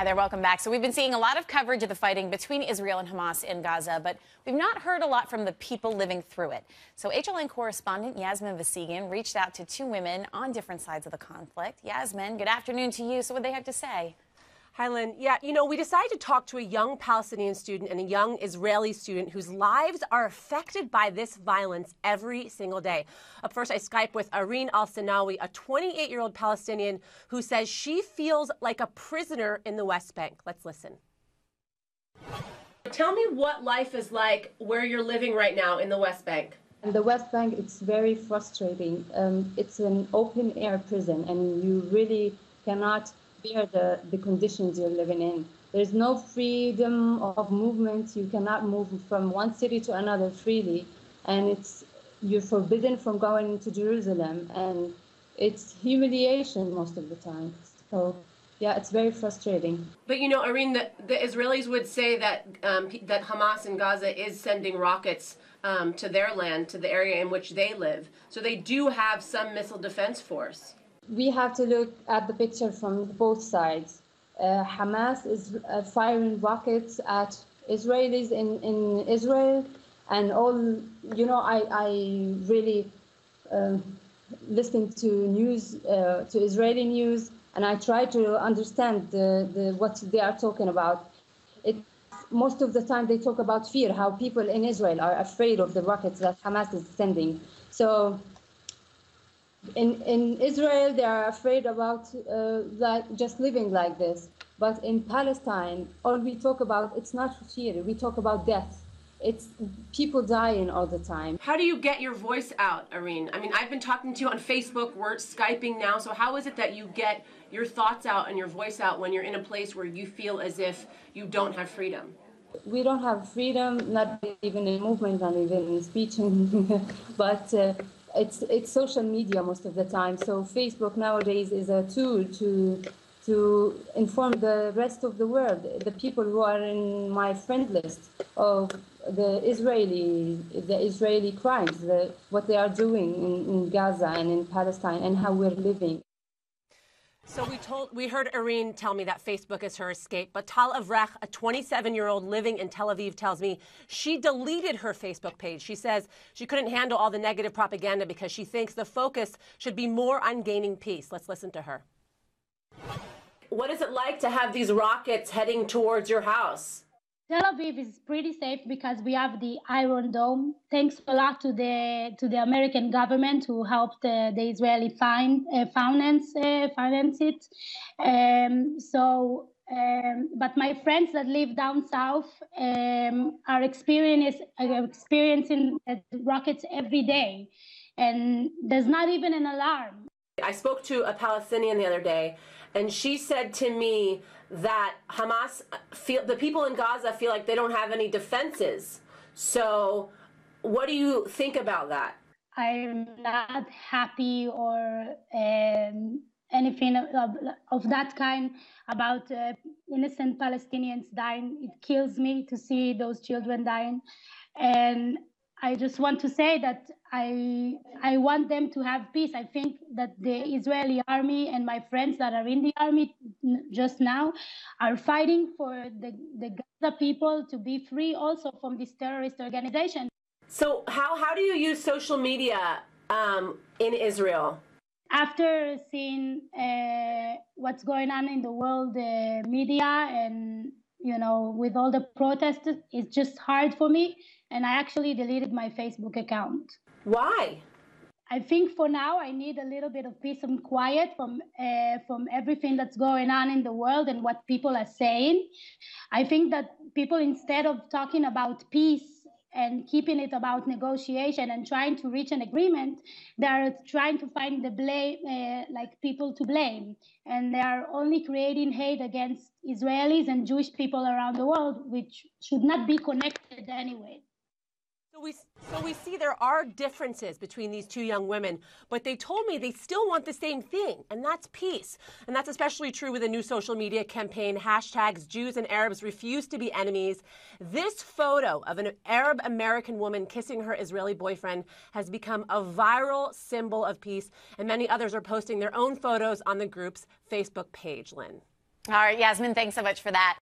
Hi there, welcome back. So we've been seeing a lot of coverage of the fighting between Israel and Hamas in Gaza, but we've not heard a lot from the people living through it. So HLN correspondent Yasmin Vasegan reached out to two women on different sides of the conflict. Yasmin, good afternoon to you. So what do they have to say? Hi, Lynn. Yeah, we decided to talk to a young Palestinian student and a young Israeli student whose lives are affected by this violence every single day. Up first, I Skype with Irene Al-Sanawi, a 28-year-old Palestinian who says she feels like a prisoner in the West Bank. Let's listen. Tell me what life is like where you're living right now in the West Bank. In the West Bank, it's very frustrating. It's an open-air prison, and you really cannot bear the conditions you're living in. There's no freedom of movement. You cannot move from one city to another freely, and you're forbidden from going to Jerusalem, and it's humiliation most of the time. So, yeah, it's very frustrating. But Irene, the Israelis would say that that Hamas in Gaza is sending rockets to their land, to the area in which they live. So they do have some missile defense force. We have to look at the picture from both sides. Hamas is firing rockets at Israelis in Israel, and I really listen to news, to Israeli news, and I try to understand what they are talking about. Most of the time they talk about fear, how people in Israel are afraid of the rockets that Hamas is sending. So in Israel, they are afraid about just living like this. But in Palestine, all we talk about, it's not fear. We talk about death. It's people dying all the time. How do you get your voice out, Irene? I mean, I've been talking to you on Facebook. We're Skyping now. So how is it that you get your thoughts out and your voice out when you're in a place where you feel as if you don't have freedom? We don't have freedom, not even in movement, not even in speech, but it's social media most of the time. So Facebook nowadays is a tool to inform the rest of the world, the people who are in my friend list, of the Israeli crimes, what they are doing in Gaza and in Palestine, and how we're living. So we heard Irene tell me that Facebook is her escape, but Tal Avrech, a 27-year-old living in Tel Aviv, tells me she deleted her Facebook page. She says she couldn't handle all the negative propaganda because she thinks the focus should be more on gaining peace. Let's listen to her. What is it like to have these rockets heading towards your house? Tel Aviv is pretty safe because we have the Iron Dome. Thanks a lot to the American government who helped the Israeli finance it. But my friends that live down south are experiencing rockets every day, and there's not even an alarm. I spoke to a Palestinian the other day, and she said to me that the people in Gaza feel like they don't have any defenses. So what do you think about that? I'm not happy or anything of that kind about innocent Palestinians dying. It kills me to see those children dying. And I just want to say that I want them to have peace. I think that the Israeli army and my friends that are in the army just now are fighting for the Gaza people to be free also from this terrorist organization. So how do you use social media in Israel? After seeing what's going on in the world media and with all the protests, it's just hard for me. And I actually deleted my Facebook account. Why? I think for now I need a little bit of peace and quiet from everything that's going on in the world and what people are saying. I think that people, instead of talking about peace and keeping it about negotiation and trying to reach an agreement, they are trying to find the blame, people to blame. And they are only creating hate against Israelis and Jewish people around the world, which should not be connected anyway. So we see there are differences between these two young women, but they told me they still want the same thing, and that's peace. And that's especially true with the new social media campaign, hashtags Jews and Arabs refuse to be enemies. This photo of an Arab American woman kissing her Israeli boyfriend has become a viral symbol of peace, and many others are posting their own photos on the group's Facebook page, Lynn. All right, Yasmin, thanks so much for that.